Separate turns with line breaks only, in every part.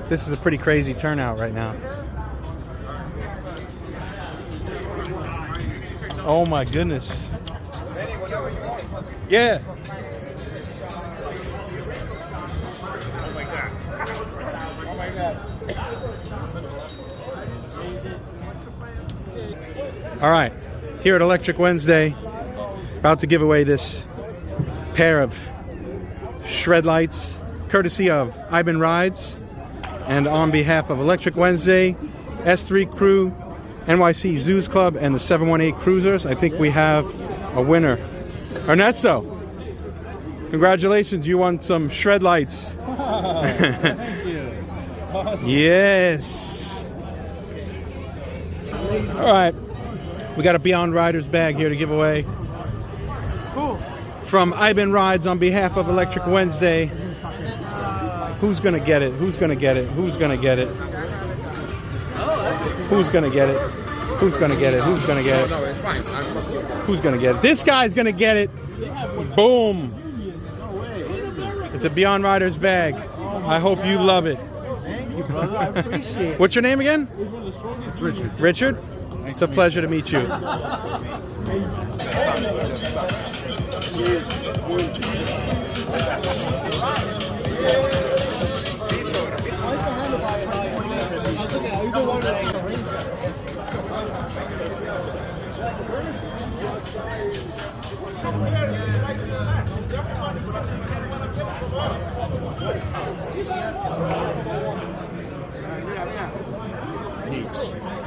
This is a pretty crazy turnout right now. Oh my goodness. Yeah. All right, here at Electric Wednesday, about to give away this pair of shred lights, courtesy of Iben Rides, and on behalf of Electric Wednesday, S3 Crew, NYC Zoos Club, and the 718 Cruisers. I think we have a winner. Ernesto, congratulations, you won some shred lights.
Thank you. Awesome.
Yes. All right, we got a Beyond Riders bag here to give away.
Cool.
From Iben Rides on behalf of Electric Wednesday. Who's gonna get it? Who's gonna get it? Who's gonna get it? Who's gonna get it? Who's gonna get it? Who's gonna get it?
No, it's fine.
Who's gonna get it? This guy's gonna get it. Boom. It's a Beyond Riders bag. I hope you love it.
Thank you, brother. I appreciate it.
What's your name again?
It's Richard.
Richard? It's a pleasure to meet you.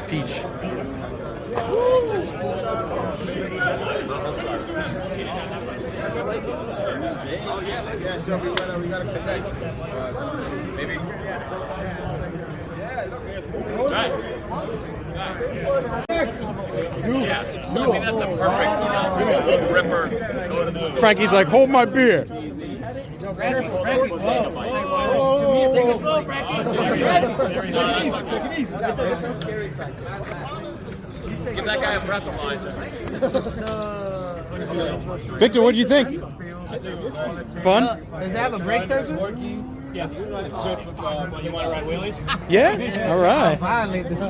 Peach.
Oh yeah, sure. We gotta connect. Maybe. Yeah, look, it's moving. Right. Yeah, it's so, that's a perfect little ripper. Go to the
Frankie's like, hold my beer.
Give that guy a breathalyzer.
Victor, what do you think? Fun?
Does it have a brake sensor?
Yeah, it's good for you want to ride wheelies?
Yeah? All right.
Finally, this is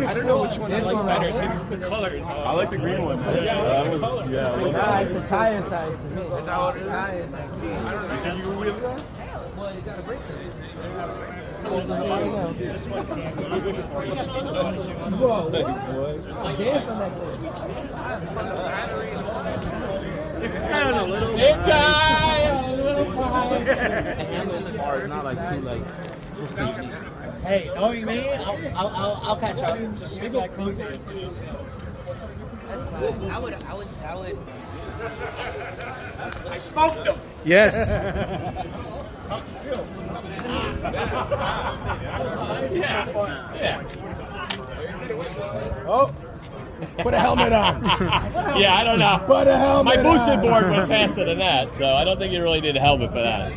I don't know which one I like better. The color is awesome.
I like the green one. Yeah.
Nah, it's the tire size.
Is that what it is?
Tires.
You think you can wheel that?
Well, it got a brake sensor. Whoa, what? Gas on that thing.
I don't know, little big guy, little guy.
The handle in the bar is not like too like. Hey, knowing me, I'll catch up.
Just sit back comfy.
I would.
I smoked them.
Yes.
Yeah.
Oh, put a helmet on.
Yeah, I don't know.
Put a helmet
My boosted
on.
board went faster than that, so I don't think you really need a helmet for that.